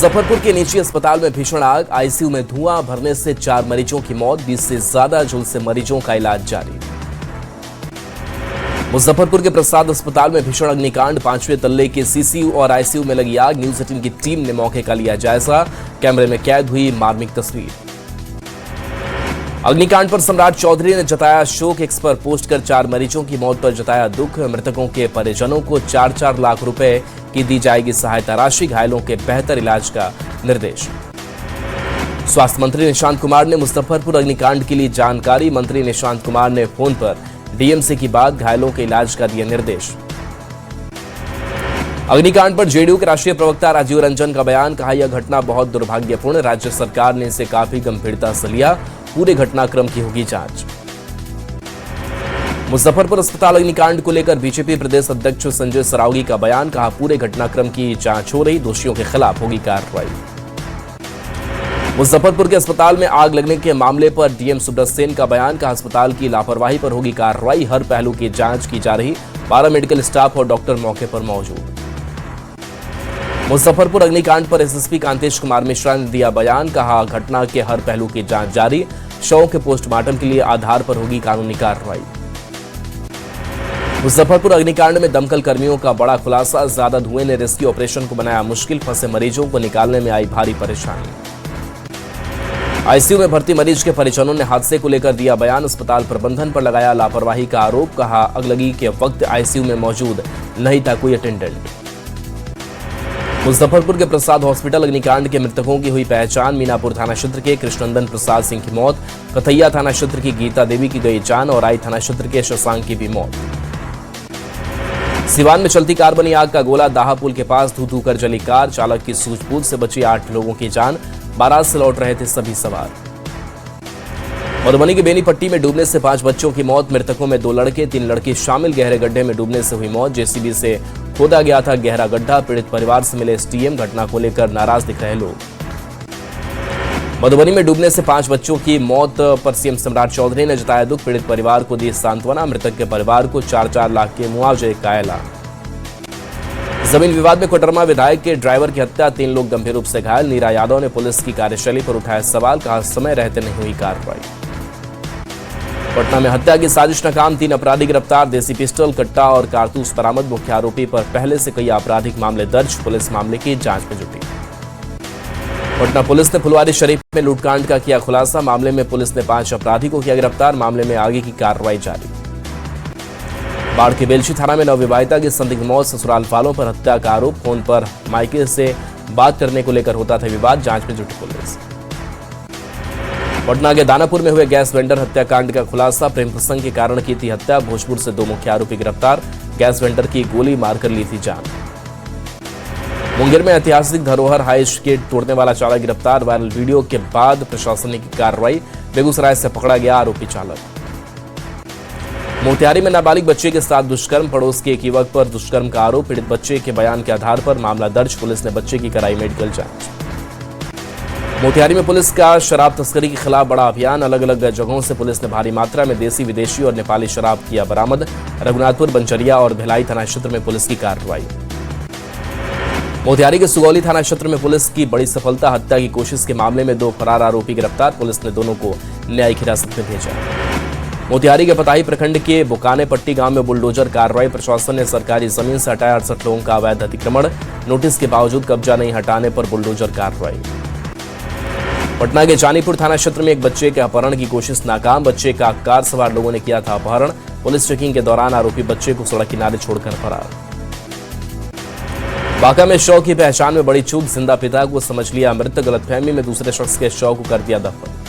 मुजफ्फरपुर के निजी अस्पताल में भीषण आग, आईसीयू में धुआं भरने से 4 मरीजों की मौत, 20 से ज्यादा झुलसे मरीजों का इलाज जारी। मुजफ्फरपुर के प्रसाद अस्पताल में भीषण अग्निकांड, 5वें तल्ले के सीसीयू और आईसीयू में लगी आग। न्यूज 18 की टीम ने मौके का लिया जायजा, कैमरे में कैद हुई मार्मिक तस्वीर। अग्निकांड पर सम्राट चौधरी ने जताया शोक, एक्स पर पोस्ट कर 4 मरीजों की मौत पर जताया दुख। मृतकों के परिजनों को 4-4 लाख रुपए की दी जाएगी सहायता राशि, घायलों के बेहतर इलाज का निर्देश। स्वास्थ्य मंत्री निशांत कुमार ने मुजफ्फरपुर अग्निकांड के लिए जानकारी। मंत्री निशांत कुमार ने फोन पर डीएमसी की बात, घायलों के इलाज का दिया निर्देश। अग्निकांड पर जेडीयू के राष्ट्रीय प्रवक्ता राजीव रंजन का बयान, कहा यह घटना बहुत दुर्भाग्यपूर्ण, राज्य सरकार ने इसे काफी गंभीरता से लिया, पूरे घटनाक्रम की होगी जांच। मुजफ्फरपुर अस्पताल अग्निकांड को लेकर बीजेपी प्रदेश अध्यक्ष संजय सरावगी का बयान, कहा पूरे घटनाक्रम की जांच हो रही, दोषियों के खिलाफ होगी कार्रवाई। मुजफ्फरपुर के अस्पताल में आग लगने के मामले पर डीएम सुब्रत सेन का बयान, कहा अस्पताल की लापरवाही पर होगी कार्रवाई, हर पहलू की जांच की जा रही, 12 मेडिकल स्टाफ और डॉक्टर मौके पर मौजूद। मुजफ्फरपुर अग्निकांड पर एसएसपी कांतेश कुमार मिश्रा ने दिया बयान, कहा घटना के हर पहलू की जांच जारी, शवों के पोस्टमार्टम के लिए आधार पर होगी कानूनी कार्रवाई। मुजफ्फरपुर अग्निकांड में दमकल कर्मियों का बड़ा खुलासा, ज्यादा धुएं ने रेस्क्यू ऑपरेशन को बनाया मुश्किल, फंसे मरीजों को निकालने में आई भारी परेशानी। आईसीयू में भर्ती मरीज के परिजनों ने हादसे को लेकर दिया बयान, अस्पताल प्रबंधन पर लगाया लापरवाही का आरोप, कहा अगलगी के वक्त आईसीयू में मौजूद नहीं था कोई अटेंडेंट। मुजफ्फरपुर के प्रसाद हॉस्पिटल अग्निकांड के मृतकों की हुई पहचान, मीनापुर थाना क्षेत्र के कृष्णनंदन प्रसाद सिंह की मौत, कथैया थाना क्षेत्र की गीता देवी की गई जान और आई थाना क्षेत्र के शशांक की भी मौत। सिवान में चलती कार बनी आग का गोला, दाहा पुल के पास धू कर जली कार, चालक की सूझबूझ से बची 8 लोगों की जान, बारात से लौट रहे थे सभी सवार। मधुबनी की बेनीपट्टी में डूबने से 5 बच्चों की मौत, मृतकों में 2 लड़के 3 लड़की शामिल, गहरे गड्ढे में डूबने से हुई मौत, जेसीबी से खोदा गया था गहरा गड्ढा, पीड़ित परिवार से मिले एसडीएम, घटना को लेकर नाराज दिख रहे लोग। मधुबनी में डूबने से 5 बच्चों की मौत पर सीएम सम्राट चौधरी ने जताया दुख, पीड़ित परिवार को दी सांत्वना, मृतक के परिवार को 4-4 लाख के मुआवजे का ऐलान। जमीन विवाद में कोडरमा विधायक के ड्राइवर की हत्या, 3 लोग गंभीर रूप से घायल, नीरा यादव ने पुलिस की कार्यशैली पर उठाया सवाल, कहा समय रहते नहीं हुई कार्रवाई। पटना में हत्या की साजिश नाकाम, 3 अपराधी गिरफ्तार, देसी पिस्टल, कट्टा और कारतूस बरामद, मुख्य आरोपी पर पहले से कई आपराधिक मामले दर्ज, पुलिस मामले की जांच में जुटी। पटना पुलिस ने फुलवारी शरीफ में लूटकांड का किया खुलासा, मामले में पुलिस ने 5 अपराधी को किया गिरफ्तार, मामले में आगे की कार्रवाई जारी। बाढ़ के बेलछी थाना में नवविवाहिता की संदिग्ध मौत, ससुराल वालों पर हत्या का आरोप, फोन पर मायके से बात करने को लेकर होता था विवाद, जांच में जुटी पुलिस। पटना के दानापुर में हुए गैस वेंडर हत्याकांड का खुलासा, प्रेम प्रसंग के कारण की थी हत्या, भोजपुर से 2 मुख्य आरोपी गिरफ्तार, गैस वेंडर की गोली मारकर ली थी जान। मुंगेर में ऐतिहासिक धरोहर हाइस गेट तोड़ने वाला चालक गिरफ्तार, वायरल वीडियो के बाद प्रशासनिक कार्रवाई, बेगूसराय से पकड़ा गया आरोपी चालक। मोतिहारी में नाबालिग बच्चे के साथ दुष्कर्म, पड़ोस के एक युवक पर दुष्कर्म का आरोप, पीड़ित बच्चे के बयान के आधार पर मामला दर्ज, पुलिस ने बच्चे की कराई मेडिकल जांच। मोतिहारी में पुलिस का शराब तस्करी के खिलाफ बड़ा अभियान, अलग अलग जगहों से पुलिस ने भारी मात्रा में देसी, विदेशी और नेपाली शराब किया बरामद, रघुनाथपुर, बंचरिया और भिलाई थाना क्षेत्र में पुलिस की कार्रवाई। मोतिहारी के सुगौली थाना क्षेत्र में पुलिस की बड़ी सफलता, हत्या की कोशिश के मामले में 2 फरार आरोपी गिरफ्तार, पुलिस ने दोनों को न्यायिक हिरासत में भेजा। मोतिहारी के पताही प्रखंड के बुकाने पट्टी गांव में बुलडोजर कार्रवाई, प्रशासन ने सरकारी जमीन से हटाया 68 लोगों का अवैध अतिक्रमण, नोटिस के बावजूद कब्जा नहीं हटाने पर बुलडोजर कार्रवाई। पटना के जानीपुर थाना क्षेत्र में एक बच्चे के अपहरण की कोशिश नाकाम, बच्चे का कार सवार लोगों ने किया था अपहरण, पुलिस चेकिंग के दौरान आरोपी बच्चे को सड़क किनारे छोड़कर फरार। बांका में शव की पहचान में बड़ी चूक, जिंदा पिता को समझ लिया मृत, गलतफहमी में दूसरे शख्स के शव को कर दिया दफन।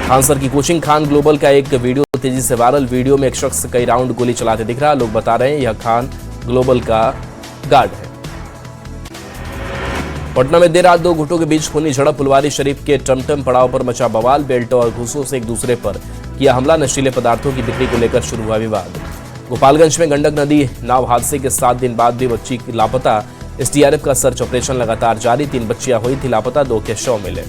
खान सर की कोचिंग, खान ग्लोबल का एक वीडियो तेजी से वायरल, वीडियो में एक शख्स कई राउंड गोली चलाते दिख रहा, लोग बता रहे हैं यह खान ग्लोबल का गार्ड है। पटना में देर रात 2 गुटों के बीच खूनी झड़प, फुलवारी शरीफ के टमटम पड़ाव पर मचा बवाल, बेल्ट और घूसों से एक दूसरे पर किया हमला, नशीले पदार्थों की बिक्री को लेकर शुरू हुआ विवाद। गोपालगंज में गंडक नदी नाव हादसे के 7 दिन बाद भी बच्ची लापता, एसडीआरएफ का सर्च ऑपरेशन लगातार जारी, 3 बच्चियां हुई थी लापता, 2 के शव मिले।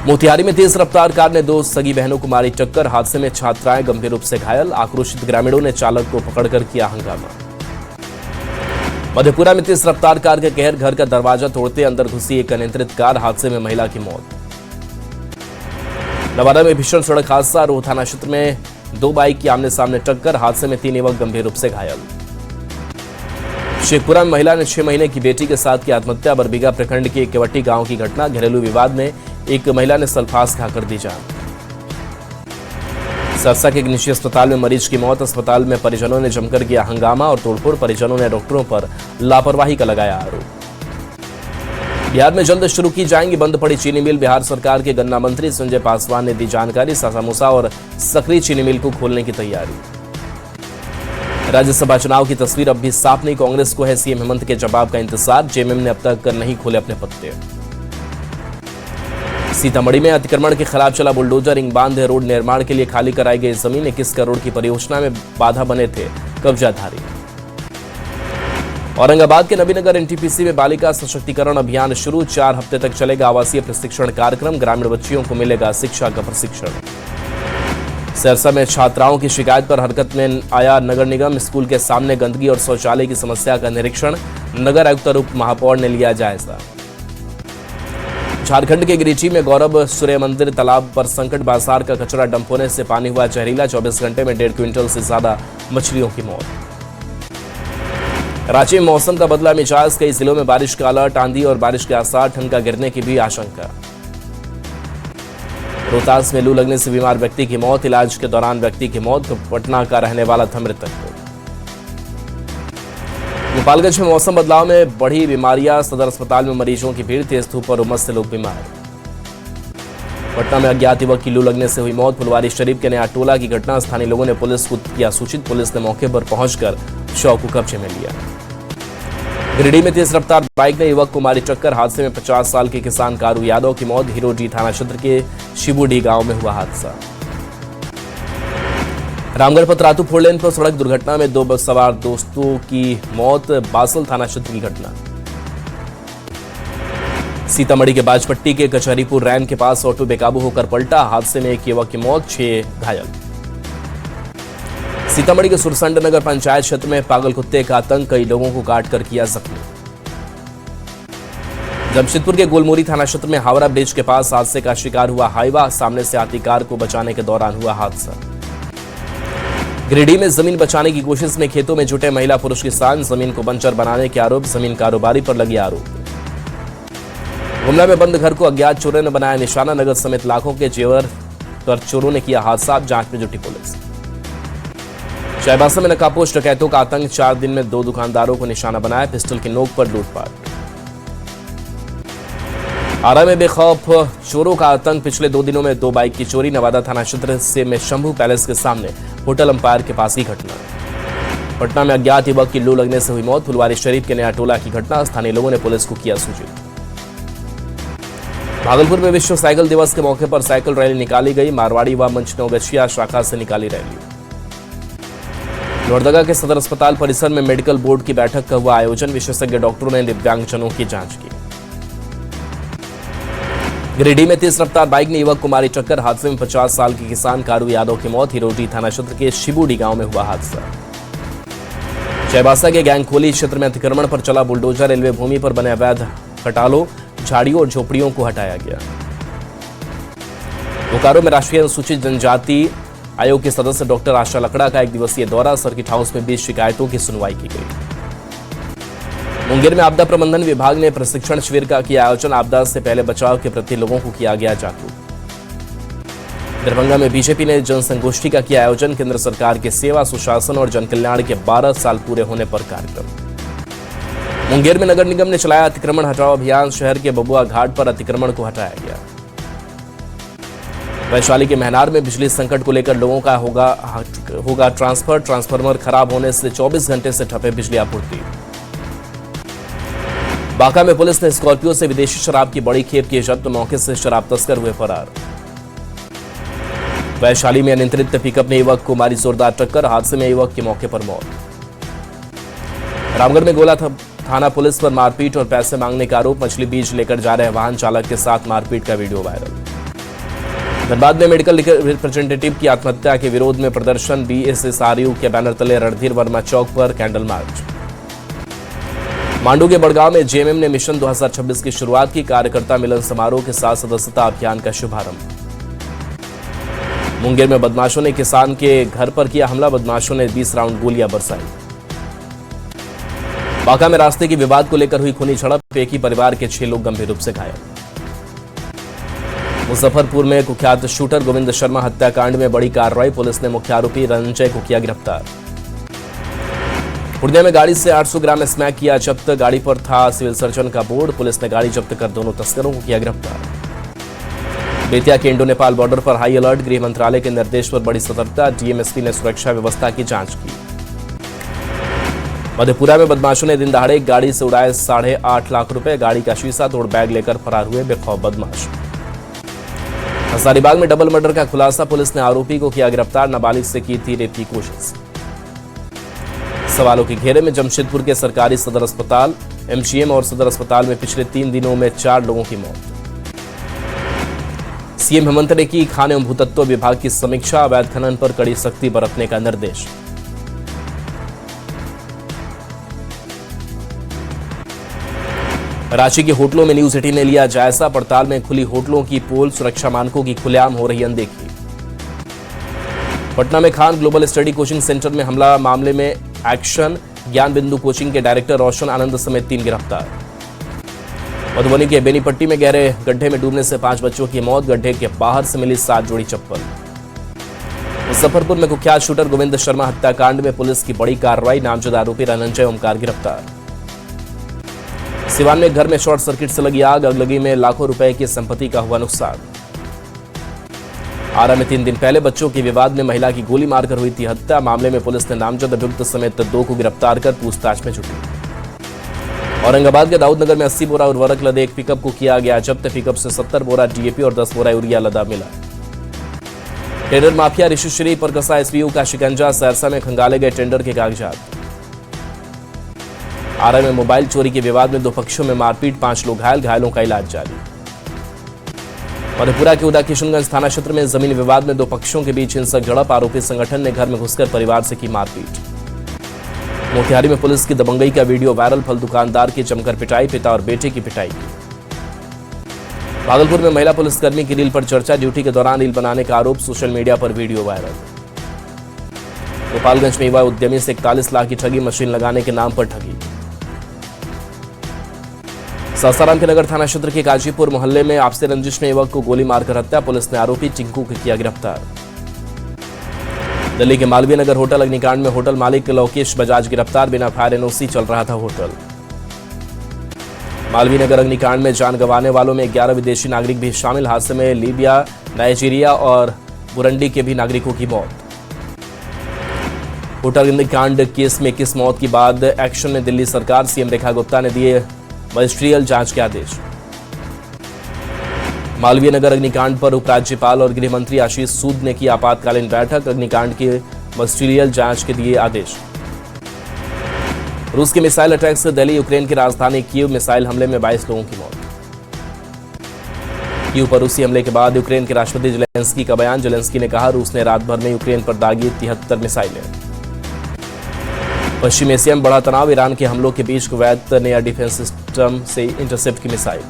मोतिहारी में तेज रफ्तार कार ने 2 सगी बहनों को मारी टक्कर, हादसे में छात्राएं गंभीर रूप से घायल, आक्रोशित ग्रामीणों ने चालक को पकड़कर किया हंगामा। मधेपुरा में तेज रफ्तार कार के कहर, घर का दरवाजा तोड़ते अंदर घुसी एक अनियंत्रित कार, हादसे में महिला की मौत। नवादा में भीषण सड़क हादसा, रोह थाना क्षेत्र में दो बाइक की आमने सामने टक्कर, हादसे में 3 युवक गंभीर रूप से घायल। शेखपुरा में महिला ने 6 महीने की बेटी के साथ की आत्महत्या, बरबीघा प्रखंड के केवटी गांव की घटना, घरेलू विवाद में एक महिला ने सल्फास खाकर दी जान। सरसा के एक निजी अस्पताल में मरीज की मौत, अस्पताल में परिजनों ने जमकर किया हंगामा और तोड़फोड़, परिजनों ने डॉक्टरों पर लापरवाही का लगाया आरोप। बिहार में जल्द शुरू की जाएंगी बंद पड़ी चीनी मिल, बिहार सरकार के गन्ना मंत्री संजय पासवान ने दी जानकारी, सासामूसा और सकरी चीनी मिल को खोलने की तैयारी। राज्यसभा चुनाव की तस्वीर अब भी साफ नहीं, कांग्रेस को है सीएम हेमंत के जवाब का इंतजार, जेएमएम ने अब तक नहीं खोले अपने पत्ते। सीतामढ़ी में अतिक्रमण के खिलाफ चला बुलडोजर, रिंग बांध रोड निर्माण के लिए खाली कराई गई जमीन 21 करोड़ की परियोजना में बाधा बने थे कब्जाधारी। औरंगाबाद के नबीनगर एनटीपीसी में बालिका सशक्तिकरण अभियान शुरू, 4 हफ्ते तक चलेगा आवासीय प्रशिक्षण कार्यक्रम, ग्रामीण बच्चियों को मिलेगा शिक्षा का प्रशिक्षण। सरसा में छात्राओं की शिकायत पर हरकत में आया नगर निगम, स्कूल के सामने गंदगी और शौचालय की समस्या का निरीक्षण, नगर आयुक्त और उप महापौर ने लिया जायजा। झारखंड के गिरिडीह में गौरव सूर्य मंदिर तालाब पर संकट, बाजार का कचरा डंप होने से पानी हुआ जहरीला, 24 घंटे में 1.5 क्विंटल से ज्यादा मछलियों की मौत। रांची में मौसम का बदला मिजाज, कई जिलों में बारिश का अलर्ट, आंधी और बारिश के आसार, ठनका गिरने की भी आशंका। रोहतास में लू लगने से बीमार व्यक्ति की मौत, इलाज के दौरान व्यक्ति की मौत, पटना का रहने वाला था मृतक। गोपालगंज में मौसम बदलाव में बढ़ी बीमारियां, सदर अस्पताल में मरीजों की भीड़, तेज धूप और उमस से लोग बीमार। पटना में अज्ञात युवक की लू लगने से हुई मौत, फुलवारी शरीफ के नया टोला की घटना, स्थानीय लोगों ने पुलिस को किया सूचित, पुलिस ने मौके पर पहुंचकर शव को कब्जे में लिया। गिरिडीह में तेज रफ्तार बाइक ने युवक को मारी टक्कर, हादसे में 50 साल के किसान कारू यादव की मौत, हिरोडी थाना क्षेत्र के शिबूडी गांव में हुआ हादसा। रामगढ़ पतरातू फोरलेन पर सड़क दुर्घटना में 2 बस सवार दोस्तों की मौत, बासल थाना क्षेत्र की घटना। सीतामढ़ी के बाजपट्टी के कचहरीपुर रैन के पास ऑटो बेकाबू होकर पलटा, हादसे में 1 युवक की मौत, 6 घायल। सीतामढ़ी के सुरसंड नगर पंचायत क्षेत्र में पागल कुत्ते का आतंक, कई लोगों को काटकर किया जख्मी। जमशेदपुर के गोलमोरी थाना क्षेत्र में हावड़ा ब्रिज के पास हादसे का शिकार हुआ हाईवा, सामने से आती कार को बचाने के दौरान हुआ हादसा। गिरिडीह में जमीन बचाने की कोशिश में खेतों में जुटे महिला पुरुष किसान, जमीन को बंजर बनाने के आरोप, जमीन कारोबारी पर लगे आरोप। गुमला में बंद घर को अज्ञात चोरों ने बनाया निशाना, नगद समेत लाखों के जेवर पर चोरों ने किया हादसा, जांच में जुटी पुलिस। चाईबासा में नकाबपोश डकैतों का आतंक, 4 दिन में 2 दुकानदारों को निशाना बनाया, पिस्टल की नोक पर लूटपाट। आरा में बेखौफ चोरों का आतंक, पिछले 2 दिनों में 2 बाइक की चोरी, नवादा थाना क्षेत्र से में शंभू पैलेस के सामने होटल अंपायर के पास की घटना। पटना में अज्ञात युवक की लू लगने से हुई मौत, फुलवारी शरीफ के नया टोला की घटना, स्थानीय लोगों ने पुलिस को किया सूचित। भागलपुर में विश्व साइकिल दिवस के मौके पर साइकिल रैली निकाली गई, मारवाड़ी व मंच नौगछिया शाखा से निकाली रैली। लोहरदगा के सदर अस्पताल परिसर में मेडिकल बोर्ड की बैठक का हुआ आयोजन, विशेषज्ञ डॉक्टरों ने दिव्यांगजनों की जांच की। गिरिडीह में तेज रफ्तार बाइक ने युवक को मारी टक्कर, हादसे में 50 साल के किसान कारू यादव की मौत, हिरोडी थाना क्षेत्र के शिबूडी गांव में हुआ हादसा। चाईबासा के गैंगखोली क्षेत्र में अतिक्रमण पर चला बुलडोजर, रेलवे भूमि पर बने अवैध खटालों, झाड़ियों और झोपड़ियों को हटाया गया। बोकारो में राष्ट्रीय अनुसूचित जनजाति आयोग के सदस्य डॉक्टर आशा लकड़ा का 1 दिवसीय दौरा, सर्किट हाउस में 20 शिकायतों की सुनवाई की गई। मुंगेर में आपदा प्रबंधन विभाग ने प्रशिक्षण शिविर का किया आयोजन, आपदा से पहले बचाव के प्रति लोगों को किया गया जागरूक। दरभंगा में बीजेपी ने जनसंगोष्ठी का किया आयोजन, केंद्र सरकार के सेवा, सुशासन और जनकल्याण के 12 साल पूरे होने पर कार्यक्रम। मुंगेर में नगर निगम ने चलाया अतिक्रमण हटाओ अभियान, शहर के बबुआ घाट पर अतिक्रमण को हटाया गया। वैशाली के महनार में बिजली संकट को लेकर लोगों का होगा ट्रांसफार्मर खराब होने से 24 घंटे से ठप है बिजली आपूर्ति। बांका में पुलिस ने स्कॉर्पियो से विदेशी शराब की बड़ी खेप की जब्त, मौके से शराब तस्कर हुए फरार। वैशाली में अनियंत्रित पिकअप ने युवक को मारी जोरदार टक्कर, हादसे में युवक की मौके पर मौत। रामगढ़ में गोला थाना पुलिस पर मारपीट और पैसे मांगने का आरोप, मछली बीज लेकर जा रहे वाहन चालक के साथ मारपीट का वीडियो वायरल। धनबाद में मेडिकल रिप्रेजेंटेटिव की आत्महत्या के विरोध में प्रदर्शन, बीएसएसआरयू के बैनर तले रणधीर वर्मा चौक पर कैंडल मार्च। मांडू के बड़गांव में जेएमएम ने मिशन 2026 की शुरुआत की। कार्यकर्ता मिलन समारोह के साथ सदस्यता अभियान का शुभारंभ। मुंगेर में बदमाशों ने किसान के घर पर किया हमला। बदमाशों ने 20 राउंड गोलियां बरसाई। बांका में रास्ते की विवाद को लेकर हुई खूनी झड़प। एक ही परिवार के 6 लोग गंभीर रूप से घायल। मुजफ्फरपुर में कुख्यात शूटर गोविंद शर्मा हत्याकांड में बड़ी कार्रवाई। पुलिस ने मुख्य आरोपी रंजय को किया गिरफ्तार। पूर्णिया में गाड़ी से 800 ग्राम स्मैक किया जब्त। गाड़ी पर था सिविल सर्जन का बोर्ड। पुलिस ने गाड़ी जब्त कर दोनों तस्करों को किया गिरफ्तार। बेतिया के इंडो नेपाल बॉर्डर पर हाई अलर्ट। गृह मंत्रालय के निर्देश पर बड़ी सतर्कता। डीएमएसपी ने सुरक्षा व्यवस्था की जांच की। मधेपुरा में बदमाशों ने दिन दहाड़े एक गाड़ी से उड़ाए 8.5 लाख रुपए। गाड़ी का शीशा तोड़ बैग लेकर फरार हुए बेखौफ बदमाश। हजारीबाग में डबल मर्डर का खुलासा। पुलिस ने आरोपी को किया गिरफ्तार। नाबालिग से की थी रेप की कोशिश। सवालों के घेरे में जमशेदपुर के सरकारी सदर अस्पताल, एमजीएम और सदर अस्पताल में पिछले 3 दिनों में 4 लोगों की मौत। सीएम हेमंत ने की खान एवं भूतत्व विभाग की समीक्षा। अवैध खनन पर कड़ी सख्ती बरतने का निर्देश। रांची के होटलों में न्यूज 18 ने लिया जायजा। पड़ताल में खुली होटलों की पोल। सुरक्षा मानकों की खुलेआम हो रही अनदेखी। पटना में Khan global study coaching centre में हमला मामले में एक्शन। ज्ञान बिंदु कोचिंग के डायरेक्टर रोशन आनंद समेत 3 गिरफ्तार। मधुबनी के बेनीपट्टी में गहरे गड्ढे में डूबने से 5 बच्चों की मौत। गड्ढे के बाहर से मिली 7 जोड़ी चप्पल। मुजफ्फरपुर में कुख्यात शूटर गोविंद शर्मा हत्याकांड में पुलिस की बड़ी कार्रवाई। नामजद आरोपी रंजय ओमकार गिरफ्तार। सिवान में घर में शॉर्ट सर्किट से लगी आग। अगलगी में लाखों रुपए की संपत्ति का हुआ नुकसान। आरा में 3 दिन पहले बच्चों के विवाद में महिला की गोली मारकर हुई थी हत्या। मामले में पुलिस ने नामजद अभियुक्त समेत 2 को गिरफ्तार कर पूछताछ में जुटी। औरंगाबाद के दाऊदनगर में 80 बोरा उर्वरक लदे एक पिकअप को किया गया जब्त। पिकअप से 70 बोरा डीएपी और 10 बोरा यूरिया लदा मिला। टेंडर माफिया ऋषिश्री पर कसा एसपीओ का शिकंजा। सहरसा में खंगाले गए टेंडर के कागजात। आरा में मोबाइल चोरी के विवाद में 2 पक्षों में मारपीट। 5 लोग घायल। घायलों का इलाज जारी। मधेपुरा के उदा किशनगंज थाना क्षेत्र में जमीन विवाद में 2 पक्षों के बीच हिंसक झड़प। आरोपी संगठन ने घर में घुसकर परिवार से की मारपीट। मोतिहारी में पुलिस की दबंगई का वीडियो वायरल। फल दुकानदार की जमकर पिटाई। पिता और बेटे की पिटाई की। भागलपुर में महिला पुलिसकर्मी की रील पर चर्चा। ड्यूटी के दौरान रील बनाने का आरोप। सोशल मीडिया पर वीडियो वायरल। गोपालगंज में युवा उद्यमी से 41 लाख की ठगी। मशीन लगाने के नाम पर ठगी। सासाराम के नगर थाना क्षेत्र के काजीपुर मोहल्ले में आपसी रंजिश में युवक को गोली मारकर हत्या। पुलिस ने आरोपी चिंकू को किया गिरफ्तार। दिल्ली के मालवीय नगर होटल अग्निकांड में होटल मालिक लोकेश बजाज गिरफ्तार। बिना फायर एनओसी चल रहा था होटल। मालवीय नगर अग्निकांड में जान गंवाने वालों में 11 विदेशी नागरिक भी शामिल। हादसे में लीबिया, नाइजीरिया और बुरंडी के भी नागरिकों की मौत। होटल अग्निकांड केस में 21 मौत के बाद एक्शन में दिल्ली सरकार। सीएम रेखा गुप्ता ने दिए मजिस्ट्रियल जांच के आदेश। मालवीय नगर अग्निकांड पर उपराज्यपाल और गृह मंत्री आशीष सूद ने की आपातकालीन बैठक। अग्निकांड की मजिस्ट्रियल जांच के दिए आदेश। रूस के मिसाइल अटैक से दिल्ली, यूक्रेन की राजधानी कीव मिसाइल हमले में 22 लोगों की मौत। कीव पर रूसी हमले के बाद यूक्रेन के राष्ट्रपति जेलेंस्की का बयान। जेलेंस्की ने कहा रूस ने रात भर में यूक्रेन पर दागी 73 मिसाइलें। पश्चिम एशिया में बढ़ा तनाव। ईरान के हमलों के बीच कुवैत ने एयर डिफेंस सिस्टम से इंटरसेप्ट की मिसाइल।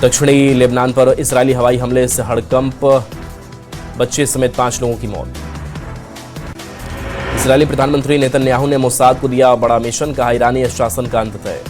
दक्षिणी लेबनान पर इजरायली हवाई हमले से हड़कंप। बच्चे समेत 5 लोगों की मौत। इजरायली प्रधानमंत्री नेतन्याहू ने मोसाद को दिया बड़ा मिशन। कहा ईरानी शासन का अंत तय।